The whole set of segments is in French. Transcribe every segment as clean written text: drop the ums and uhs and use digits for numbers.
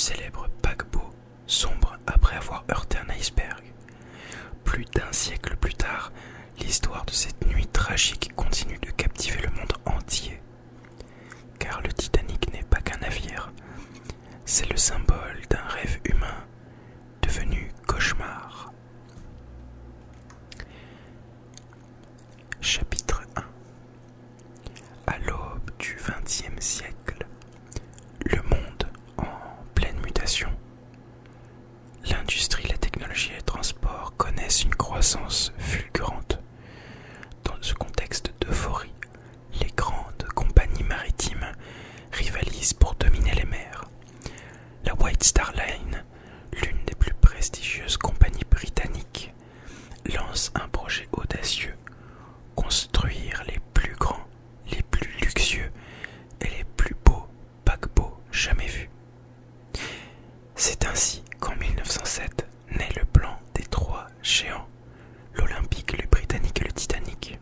célèbre paquebot sombre après avoir heurté un iceberg. Plus d'un siècle plus tard, l'histoire de cette nuit tragique continue de captiver le monde entier. Car le Titanic n'est pas qu'un navire, c'est le symbole d'un rêve humain devenu cauchemar. Chapitre 1. À l'aube du XXe siècle, le monde en pleine mutation. L'industrie, la technologie et les transports connaissent une croissance fulgurante. Dans ce contexte d'euphorie, les grandes compagnies maritimes rivalisent pour dominer les mers. La White Star Line, l'une des plus prestigieuses compagnies britanniques, lance un projet audacieux: construire les plus grands, les plus luxueux et les plus beaux paquebots jamais vus. C'est ainsi qu'en 1907 naît le plan des trois géants, l'Olympique, le Britannique et le Titanic.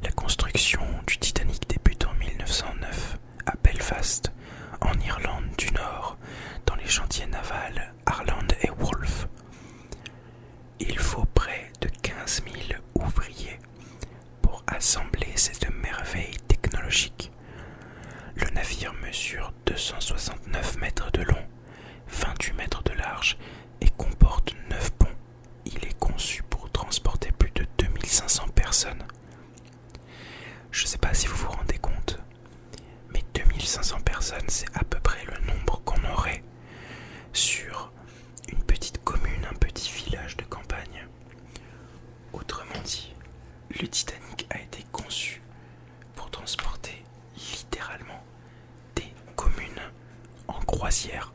La construction du Titanic débute en 1909 à Belfast, en Irlande du Nord, dans les chantiers navals Harland et Wolff. Il faut près de 15 000 ouvriers pour assembler cette merveille technologique. Le navire mesure 269 mètres de long, 28 mètres de large et comporte 9 ponts. Il est conçu pour transporter plus de 2500 personnes. Je ne sais pas si vous vous rendez compte, mais 2500 personnes, c'est à peu près le nombre qu'on aurait sur une petite commune, un petit village de campagne. Autrement dit, le Titanic a été conçu pour transporter littéralement des communes en croisière.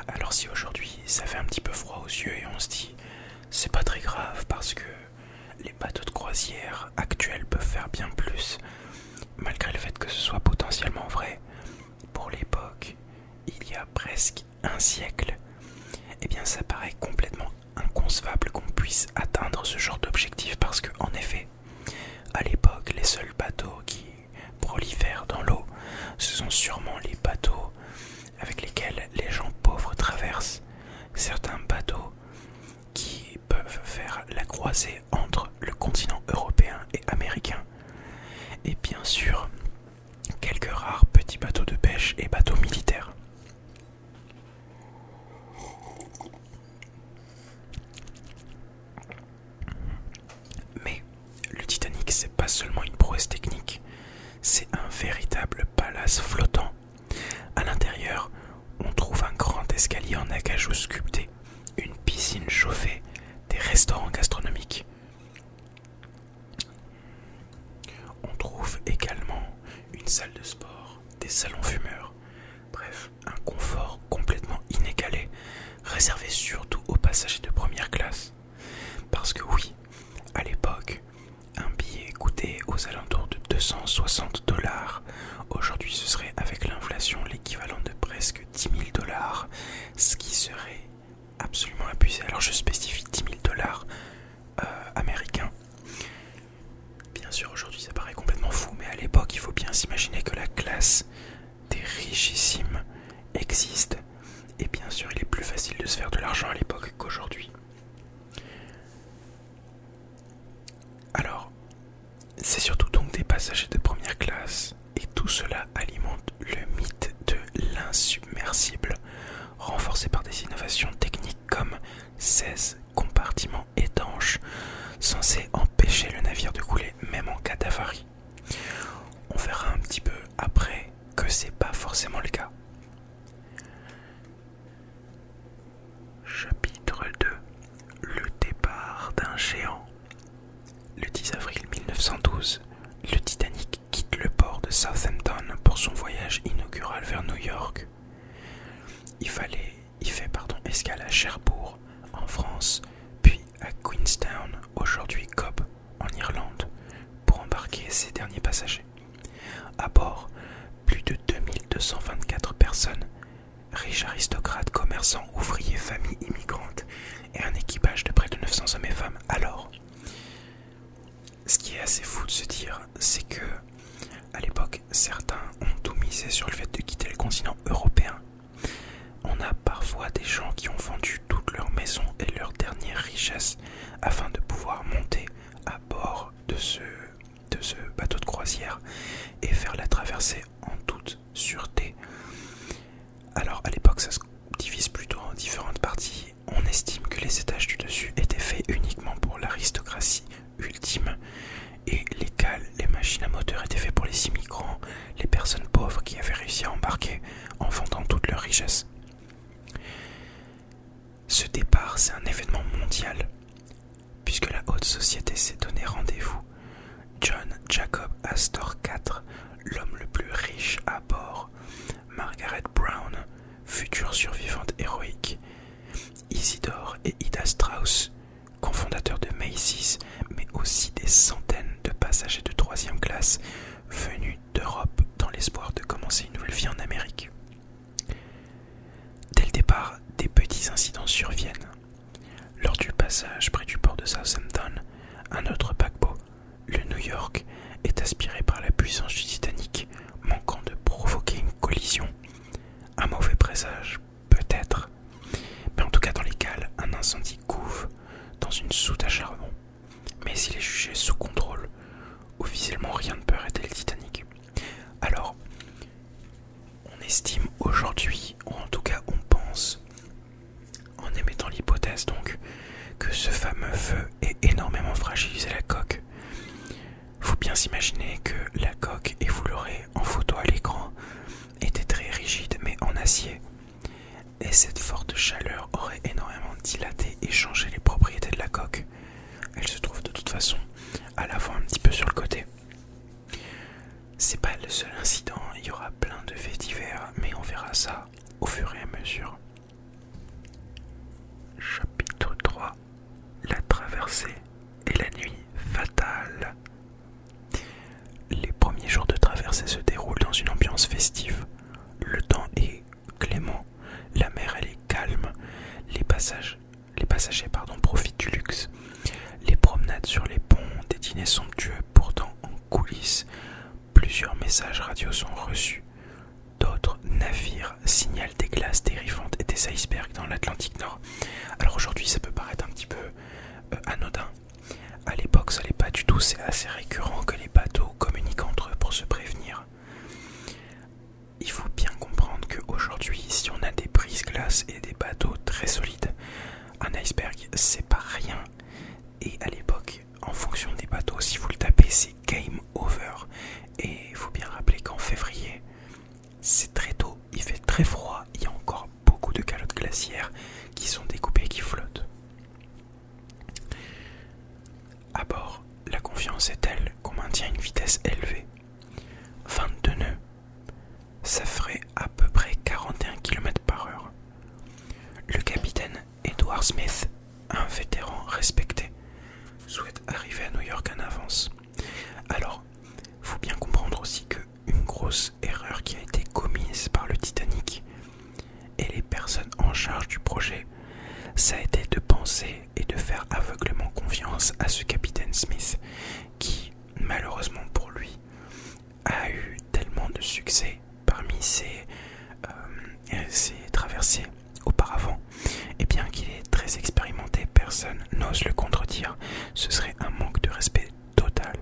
Alors si aujourd'hui ça fait un petit peu froid aux yeux et on se dit c'est pas très grave parce que les bateaux de croisière actuels peuvent faire bien plus, malgré le fait que ce soit potentiellement vrai, pour l'époque, il y a presque un siècle, eh bien ça paraît complètement inconcevable qu'on puisse atteindre ce genre d'objectif parce que, en effet, à l'époque, les seuls bateaux qui prolifèrent dans l'eau, ce sont sûrement les bateaux avec lesquels les gens pauvres traversent. Certains bateaux qui peuvent faire la croisée entre le continent européen et américain. Et bien sûr, quelques rares petits bateaux de pêche et bateaux militaires. Mais le Titanic, c'est pas seulement une prouesse technique, c'est un véritable palace flottant. À l'intérieur, on trouve un grand escalier en acajou sculpté, une piscine chauffée, des restaurants gastronomiques. On trouve également une salle de sport, des salons fumeurs, bref, un confort complètement inégalé, réservé surtout aux passagers de première classe. Parce que oui, à l'époque, un billet coûtait aux alentours de 260 $. Aujourd'hui, ce serait avec l'inflation l'équivalent de presque 10 000 $, ce qui serait absolument abusé. Alors je spécifie 10 000 $ américains. Bien sûr, aujourd'hui ça paraît complètement fou, mais à l'époque, il faut bien s'imaginer que la classe des richissimes existe. Et bien sûr, il est plus facile de se faire de l'argent à l'époque qu'aujourd'hui. Alors, c'est surtout donc des passagers de première classe, et tout cela alimente le mythe de l'insubmersible, renforcé par des innovations techniques comme 16 compartiments étanches, censés empêcher le navire de couler même en cas d'avarie. On verra un petit peu après que c'est pas forcément le cas. Chapitre 2. Le départ d'un géant. Le 10 avril 1912, le Titanic quitte le port de Southampton pour son voyage inaugural vers New York. Il fait escale à Cherbourg, en France, puis à Queenstown, aujourd'hui Cobb, en Irlande, pour embarquer ses derniers passagers. À bord, plus de 2224 personnes, riches aristocrates, commerçants, ouvriers, familles immigrantes, et un équipage de près de 900 hommes et femmes. Alors, ce qui est assez fou de se dire, c'est que, à l'époque, certains ont tout misé sur le fait de quitter le continent européen. On a Alors à l'époque ça se divise plutôt en différentes parties. On estime que les étages du dessus étaient faits uniquement pour l'aristocratie ultime et les cales, les machines à moteur étaient faits pour les immigrants, les personnes pauvres qui avaient réussi à embarquer en vendant toute leur richesse. Ce départ, c'est un événement mondial, puisque la haute société s'est donné rendez-vous. John Jacob Astor IV, l'homme le plus riche à bord, Margaret Brown, future survivante héroïque, Isidore et Ida Strauss, cofondateurs de Macy's, mais aussi des centaines de passagers de 3e classe venus d'Europe dans l'espoir de commencer une nouvelle vie en Amérique. Dès le départ, des petits incidents surviennent. Lors du passage près du port de Southampton, un autre paquebot, le New York, est aspiré par la puissance du Titanic, manquant de provoquer une collision. Un mauvais présage, peut-être. Mais en tout cas dans les cales, un incendie couve dans une soute à charbon. Mais il est jugé sous contrôle. Officiellement, rien ne peut arrêter le Titanic. Alors, on estime aujourd'hui, ou en tout cas on pense, en émettant l'hypothèse donc, que ce fameux feu ait énormément fragilisé la coque. Faut bien s'imaginer que la coque, et vous l'aurez en photo à l'écran, était très rigide mais en acier. Et cette forte chaleur aurait énormément dilaté et changé les propriétés de la coque. Elle se trouve de toute façon à l'avant, un petit peu sur le côté. C'est pas le seul incident, il y aura plein de faits divers, mais on verra ça au fur et à mesure. Chapitre 3. La traversée et la nuit fatale. Les premiers jours de traversée se déroulent dans une ambiance festive. Le temps est clément, la mer elle est calme, les passagers profitent du luxe. Les promenades sur les ponts, des dîners somptueux. Pourtant en coulisses, plusieurs messages radio sont reçus. D'autres navires signalent des glaces terrifiantes et des icebergs dans l'Atlantique Nord. Alors aujourd'hui ça peut paraître un petit peu anodin. À l'époque ça l'est pas du tout, c'est assez récurrent que les bateaux communiquent entre eux pour se prévenir. Il faut bien comprendre qu'aujourd'hui, si on a des brises-glaces et des bateaux très solides, un iceberg c'est pas rien. Et à l'époque, en fonction des bateaux, si vous le tapez, c'est game over. Et il faut bien rappeler qu'en février, c'est très tôt, il fait très froid, il y a encore beaucoup de calottes glaciaires qui sont découpées et qui flottent. À bord, la confiance est telle qu'on maintient une vitesse élevée. 22 nœuds. Ça ferait à peu près 41 km/h. Le capitaine Edward Smith, un vétéran respecté, souhaite arriver à New York en avance. Alors, faut bien comprendre aussi qu'une grosse erreur qui a été commise par le Titanic et les personnes en charge du projet, ça a été de penser et de faire aveuglément confiance à ce capitaine Smith qui, malheureusement pour lui, a eu tellement de succès parmi ses traversées auparavant, et bien qu'il est très expérimenté, personne n'ose le contredire. Ce serait un manque de respect total.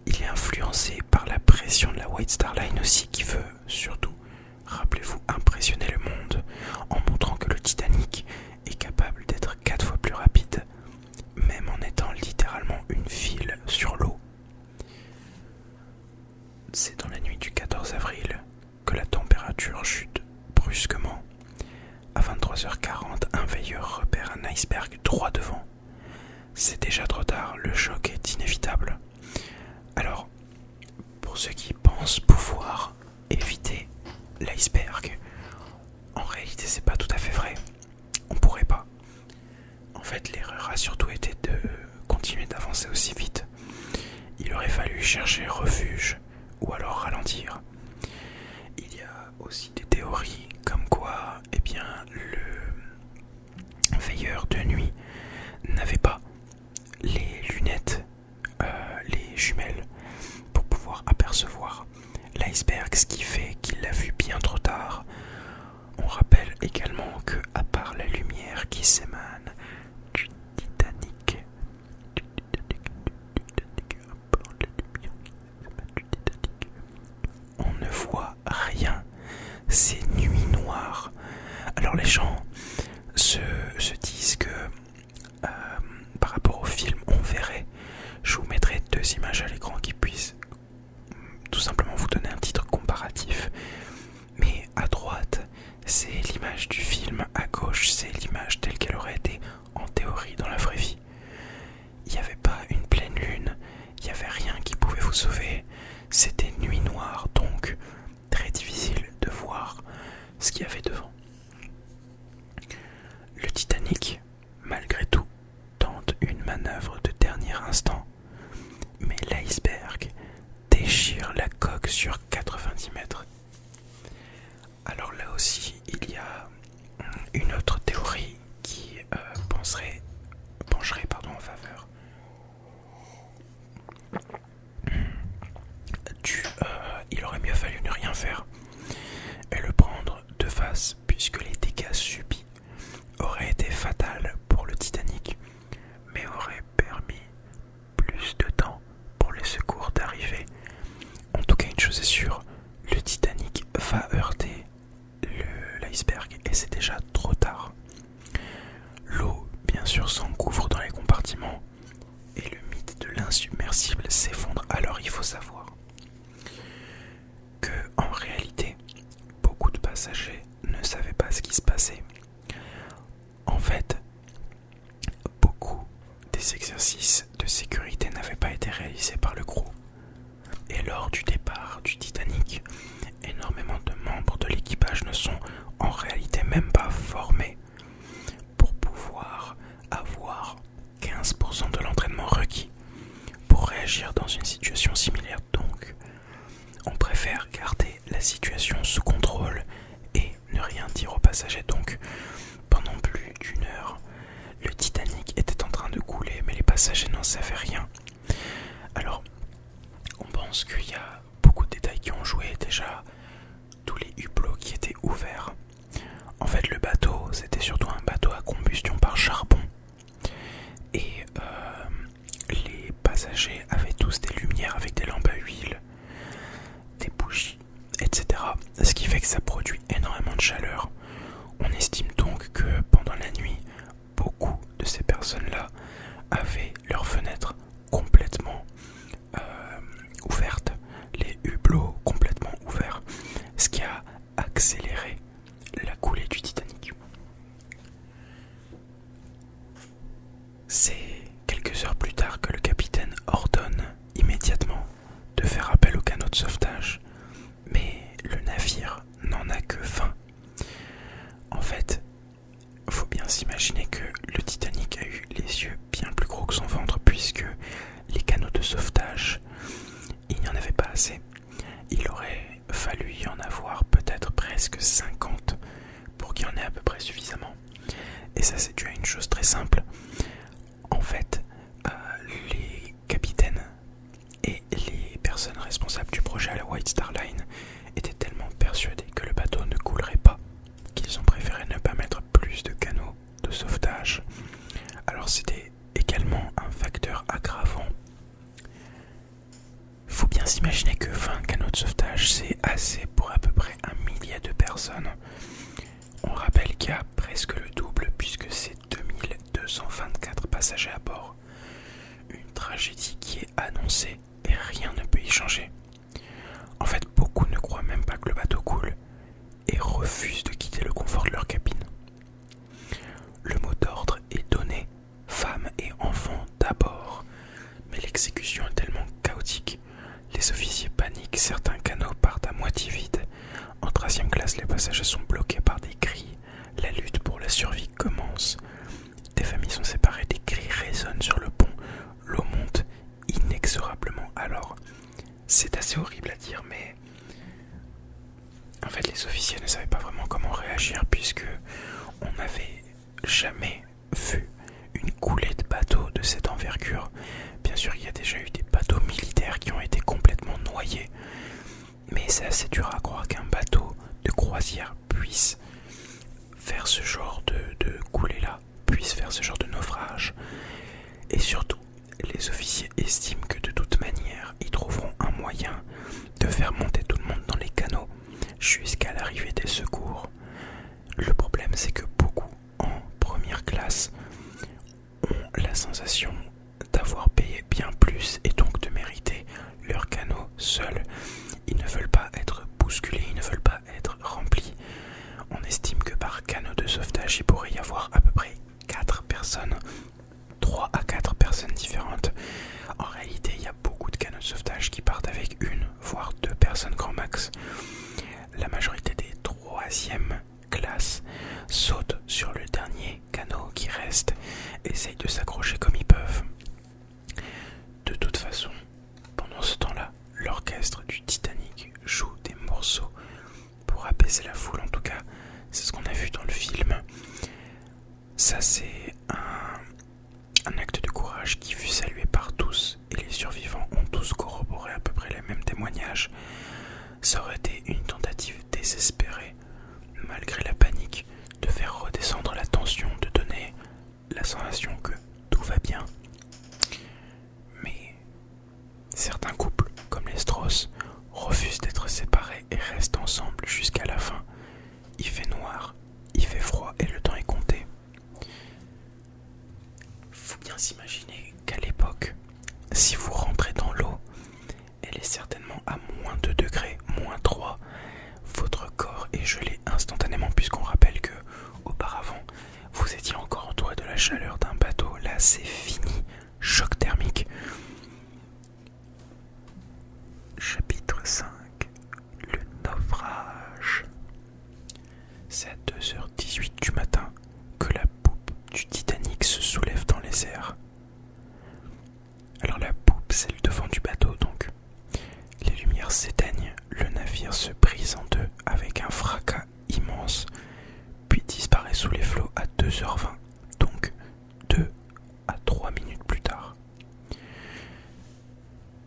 Il est influencé par la pression de la White Star Line aussi, qui veut surtout, rappelez-vous, impressionner le monde en montrant que le Titanic est capable d'être 4 fois plus rapide, même en étant littéralement une file sur l'eau. C'est dans la nuit du 14 avril que la température chute brusquement. À 23h40, un veilleur repère un iceberg droit devant. C'est déjà trop tard, le choc est inévitable. Alors, pour ceux qui pensent pouvoir éviter l'iceberg, en réalité c'est pas tout à fait vrai. On pourrait pas. En fait, l'erreur a surtout été de continuer d'avancer aussi vite. Il aurait fallu chercher refuge ou alors ralentir. Il y a aussi des théories comme quoi, eh bien, le veilleur de nuit n'avait pas les lunettes, les jumelles pour pouvoir apercevoir l'iceberg, ce qui fait qu'il l'a vu bien trop tard. On rappelle également que, à part la lumière qui s'émane du Titanic, on ne voit rien. Alors les gens se disent que par rapport au film on verrait, je vous mettrai 2 images à l'écran qui puissent tout simplement vous donner un titre comparatif. Mais à droite, c'est l'image du film, à gauche, c'est l'image telle qu'elle aurait été en théorie dans la vraie vie. Il n'y avait pas une pleine lune, il n'y avait rien qui pouvait vous sauver. C'était nuit noire, donc très difficile de voir ce qu'il y avait devant. Le Titanic, malgré tout, tente une manœuvre de dernier instant, mais l'iceberg déchire la coque sur 90 mètres. Alors là aussi, il y a une autre théorie qui pencherait en faveur il aurait mieux fallu ne rien faire et le prendre de face, puisque les dégâts subis auraient été fatals pour le Titanic, mais auraient permis plus de temps pour les secours d'arriver. En tout cas, une chose est sûre, le Titanic va heurter l'iceberg et c'est déjà trop tard. L'eau, bien sûr, s'engouffre dans les compartiments et le mythe de l'insubmersible s'effondre. Alors il faut savoir que, en réalité, beaucoup de passagers ne savaient pas ce qui se passait. En fait, beaucoup des exercices de sécurité n'avaient pas été réalisés par le crew. Et lors du départ du Titanic, énormément de membres de l'équipage ne sont en réalité même pas formés pour pouvoir avoir 15% de l'entraînement requis pour réagir dans une situation similaire. Donc, on préfère garder la situation sous contrôle et ne rien dire aux passagers. Donc, pendant plus d'1 heure, le Titanic était en train de couler, mais les passagers n'en savaient rien. Alors, on pense qu'il y a beaucoup de détails qui ont joué. Déjà, tous les hublots qui étaient ouverts. En fait, le bateau, c'était surtout un bateau à combustion par charbon. Et les passagers avaient tous des lumières avec des lampes à huile, des bougies, etc. Ce qui fait que ça produit énormément de chaleur. On estime donc que pendant la nuit, beaucoup de ces personnes-là avaient leurs fenêtres complètement ouvertes, les hublots complètement ouverts, ce qui a accéléré la coulée du Titanic. C'est quelques heures plus tard que le capitaine ordonne immédiatement de faire appel au canot de sauvetage, mais le navire n'en a que 20. En fait, faut bien s'imaginer que le Titanic a eu les yeux bien plus gros que son ventre, puisque les canots de sauvetage, il n'y en avait pas assez. Il aurait fallu y en avoir peut-être presque 50 pour qu'il y en ait à peu près suffisamment. Et ça, c'est dû à une chose très simple. En fait, les capitaines et les personnes responsables du projet à la White Star Line étaient tellement persuadés que le bateau ne coulerait pas qu'ils ont préféré ne pas mettre plus de canots de sauvetage. Alors c'était également un facteur aggravant. Faut bien s'imaginer que 20 canots de sauvetage, c'est assez pour à peu près 1 millier de personnes. On rappelle qu'il y a presque le double puisque c'est 2224 passagers à bord. Une tragédie qui est annoncée et rien ne peut y changer. En fait, beaucoup ne croient même pas que le bateau coule et refusent de quitter le confort de leur cabine. Le mot d'ordre est donné, femmes et enfants d'abord, mais l'exécution est tellement chaotique. Les officiers paniquent, certains canots partent à moitié vides. En 3e classe, les passagers sont bloqués par des cris. La lutte pour la survie commence. Des familles sont séparées, des cris résonnent sur le pont. L'eau monte inexorablement. Alors, c'est assez horrible à dire, mais en fait, les officiers ne savaient pas vraiment comment réagir puisque on n'avait jamais vu une coulée de bateaux de cette envergure. Bien sûr, il y a déjà eu des bateaux militaires qui ont été complètement noyés, mais c'est assez dur à croire qu'un bateau de croisière puisse faire ce genre de coulée-là, puisse faire ce genre de naufrage. Et surtout, les officiers estiment que de toute manière, ils trouveront un moyen de faire monter tout le monde dans les canots jusqu'à l'arrivée des secours. Le problème, c'est que beaucoup en première classe ont la sensation d'avoir payé bien plus et donc de mériter leur canot seul. Ils ne veulent pas être bousculés, ils ne veulent pas être remplis. On estime que par canot de sauvetage, il pourrait y avoir à peu près 4 personnes, 3 à 4 personnes différentes. En réalité, il y a beaucoup de canots de sauvetage qui partent avec une, voire 2 personnes grand max. La majorité des 3e classes sautent sur le dernier canot qui reste, essayent de s'accrocher comme ils peuvent. De toute façon, pendant ce temps-là, l'orchestre du Titanic joue des morceaux pour apaiser la foule. En tout cas, c'est ce qu'on a vu dans le film. Ça, c'est un acte de courage qui fut salué par tous, et les survivants ont tous corroboré à peu près les mêmes témoignages. Ça aurait été une tentative désespérée, malgré la panique, de faire redescendre la tension, de donner la sensation que tout va bien. Mais certains couples, comme les Strauss, refusent d'être séparés et restent ensemble jusqu'à la fin. Il fait noir, il fait froid et le temps est compté. Faut bien s'imaginer qu'à l'époque, si vous rentrez dans l'eau, elle est certainement à moins 2 degrés, moins 3. Votre corps est gelé instantanément, puisqu'on rappelle que auparavant, vous étiez encore entouré de la chaleur d'un bateau. Là, c'est fini. Choc thermique. Chapitre 5. Le naufrage. C'est à 2h18 du matin que la poupe du Titanic se soulève dans les airs. Alors la poupe, c'est le devant du bateau, donc les lumières s'éteignent, le navire se brise en deux avec un fracas immense, puis disparaît sous les flots à 2h20, donc 2 à 3 minutes plus tard.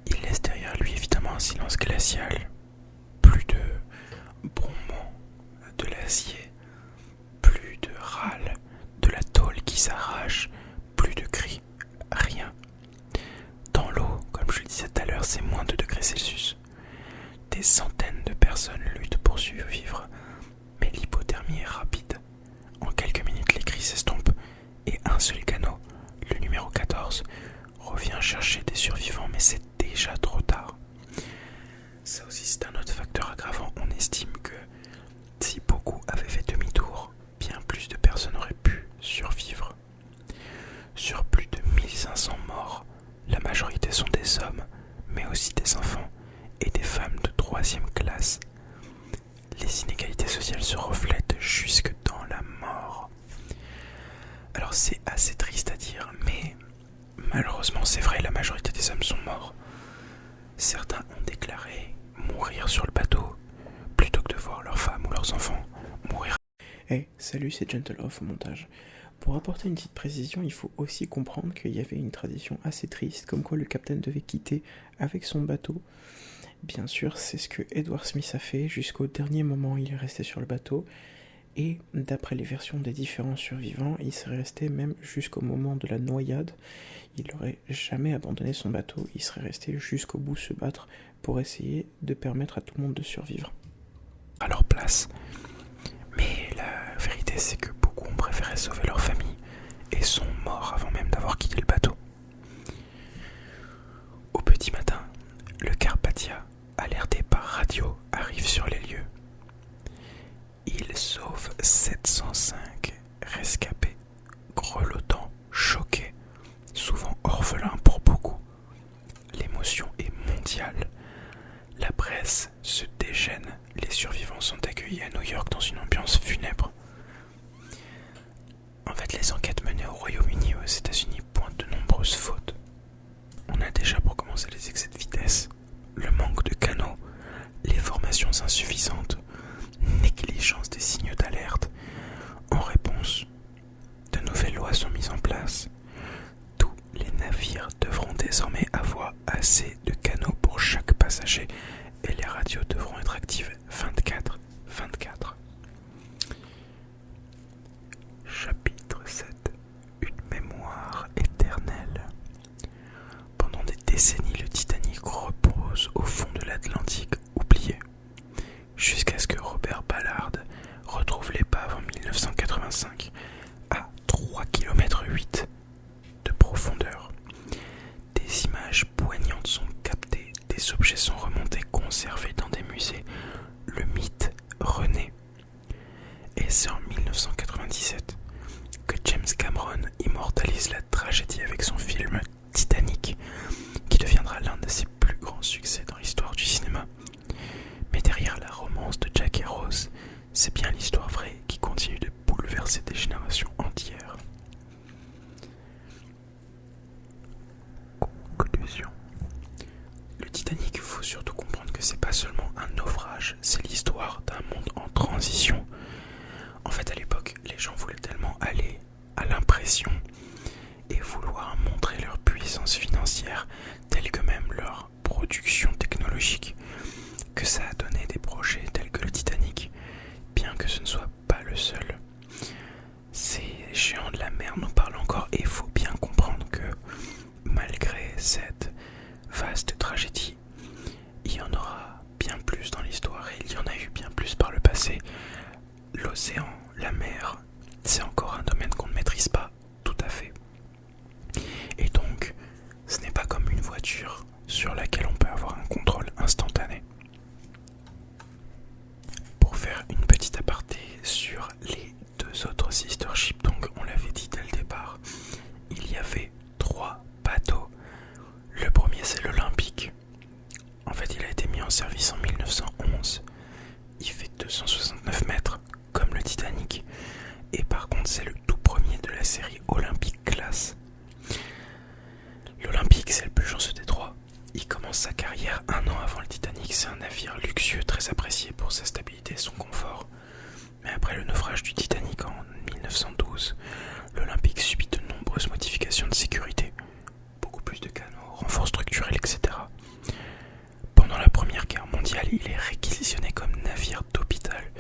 Il laisse derrière lui évidemment un silence glacial, plus de bombements de l'acier, plus de râles, de la tôle qui s'arrache, plus de cris, rien. Dans l'eau, comme je le disais tout à l'heure, c'est moins de degrés Celsius. Des centaines de personnes luttent pour survivre, mais l'hypothermie est rapide. En quelques minutes, les cris s'estompent et un seul canot, le numéro 14, revient chercher des survivants, mais c'est déjà trop tard. Ça aussi, c'est un autre facteur aggravant. On estime que si beaucoup avaient fait demi-tour, bien plus de personnes auraient pu survivre. Sur plus de 1500 morts, la majorité sont des hommes, mais aussi des enfants et des femmes de 3e classe. Les inégalités sociales se reflètent jusque dans la mort. Alors c'est assez triste à dire, mais malheureusement c'est vrai, la majorité des hommes sont morts. Certains ont déclaré mourir sur le bateau plutôt que de voir leurs femmes ou leurs enfants mourir. Hey, salut, c'est Gentle Off au montage. Pour apporter une petite précision, il faut aussi comprendre qu'il y avait une tradition assez triste, comme quoi le capitaine devait quitter avec son bateau. Bien sûr, c'est ce que Edward Smith a fait, jusqu'au dernier moment il est resté sur le bateau, et d'après les versions des différents survivants, il serait resté même jusqu'au moment de la noyade. Il n'aurait jamais abandonné son bateau, il serait resté jusqu'au bout se battre pour essayer de permettre à tout le monde de survivre. À leur place. Mais la vérité, c'est que beaucoup ont préféré sauver leur famille et sont morts avant même d'avoir quitté le bateau. Au petit matin, le Carpathia, alerté par radio, arrive sur les lieux. Il sauve 705 rescapés, grelottants, choqués, souvent orphelins pour beaucoup. L'émotion est mondiale. La presse se déchaîne. Les survivants sont accueillis à New York dans une ambiance funèbre. En fait, les enquêtes menées au Royaume-Uni et aux États-Unis pointent de nombreuses fautes. On a déjà pour commencer les excès de vitesse, le manque de canaux, les formations insuffisantes, négligence des signaux d'alerte. En réponse, de nouvelles lois sont mises en place. Tous les navires devront désormais avoir assez de canaux pour chaque passager et les radios devront être actives 24/24. c'est en 1997 que James Cameron immortalise la tragédie avec son film Titanic, qui deviendra l'un de ses plus grands succès dans l'histoire du cinéma. Mais derrière la romance de Jack et Rose, c'est bien l'histoire vraie qui continue de bouleverser des générations entières. Conclusion. Le Titanic, il faut surtout comprendre que c'est pas seulement un naufrage, c'est l'histoire d'un monde en transition. En fait, à l'époque, les gens voulaient tellement aller à l'impression et vouloir montrer leur puissance financière, telle que même leur production technologique, que ça a donné des projets tels que le Titanic, bien que ce ne soit pas le seul. Ces géants de la mer nous parlent encore et il faut bien comprendre que malgré cette vaste tragédie, il y en aura bien plus dans l'histoire et il y en a eu bien plus par le passé. L'océan, la mer, c'est encore un domaine qu'on ne maîtrise pas tout à fait. Et donc, ce n'est pas comme une voiture sur laquelle on peut avoir un contrôle instantané. Pour faire une petite aparté sur les deux autres sister ships, donc on l'avait dit dès le départ, il y avait 3 bateaux. Le premier, c'est l'Olympique. En fait, il a été mis en service en 1911. Il fait 269 mètres, comme le Titanic. Et par contre, c'est le tout premier de la série Olympic Class. L'Olympique, c'est le plus chanceux des 3. Il commence sa carrière 1 an avant le Titanic. C'est un navire luxueux, très apprécié pour sa stabilité et son confort. Mais après le naufrage du Titanic en 1912, l'Olympique subit de nombreuses modifications de sécurité. Beaucoup plus de canaux, renforts structurels, etc. Pendant la Première Guerre mondiale, il est réquisitionné comme navire d'hôpital,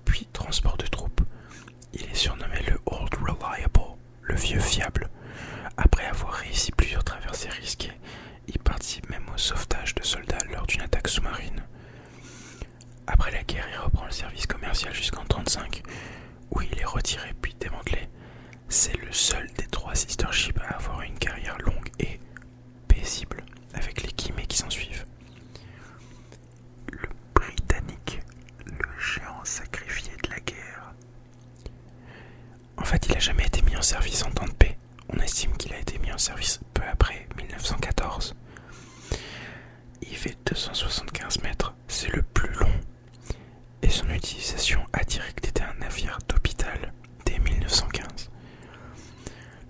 puis transport de troupes. Il est surnommé le Old Reliable, le vieux fiable. Après avoir réussi plusieurs traversées risquées, il participe même au sauvetage de soldats lors d'une attaque sous-marine. Après la guerre, il reprend le service commercial jusqu'en 1935, où il est retiré puis démantelé. C'est le seul des 3 sister ships à avoir une carrière longue et paisible, avec les guillemets qui s'en suivent. Le Britannique, le géant sacrifié de la guerre. En fait, il n'a jamais été mis en service en temps de paix. On estime qu'il a été mis en service peu après 1914. Il fait 275 mètres, c'est le plus long. Et son utilisation a direct été un navire d'hôpital dès 1915.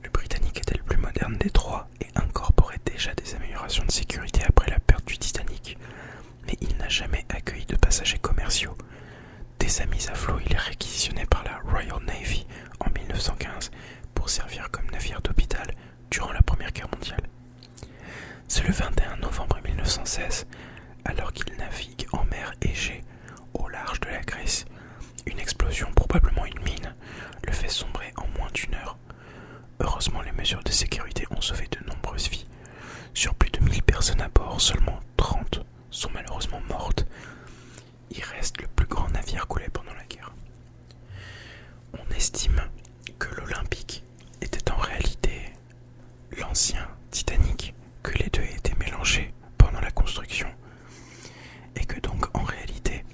Le Britannique était le plus moderne des 3 et incorporait déjà des améliorations de sécurité après la perte du Titanic. Mais il n'a jamais accueilli de passagers commerciaux. Dès sa mise à flot, il est réquisitionné par la Royal Navy en 1915 pour servir comme navire d'hôpital durant la Première Guerre mondiale. C'est le 21 novembre 1916, alors qu'il navigue en mer Égée, au large de la Grèce, une explosion, probablement une mine, le fait sombrer en moins d'1 heure. Heureusement, les mesures de sécurité ont sauvé de nombreuses vies. Sur plus de 1000 personnes à bord, seulement 30 sont malheureusement mortes. Il reste le plus grand navire coulé pendant la guerre. On estime que l'Olympique était en réalité l'ancien Titanic, que les deux étaient mélangés pendant la construction, et que donc en réalité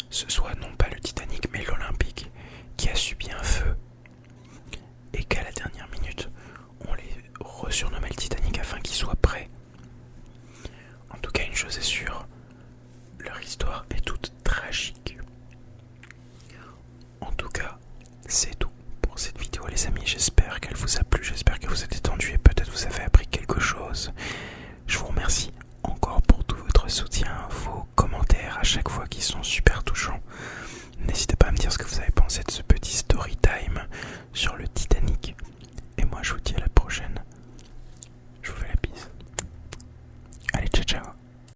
ce soit non pas le Titanic mais l'Olympique qui a subi un feu, et qu'à la dernière minute on les resurnommait le Titanic afin qu'il soit prêt. En tout cas, une chose est sûre, leur histoire est toute tragique. En tout cas, c'est tout pour cette vidéo les amis, j'espère qu'elle vous a plu, j'espère que vous êtes détendus et peut-être vous avez appris quelque chose. Je vous remercie encore pour tout votre soutien, vos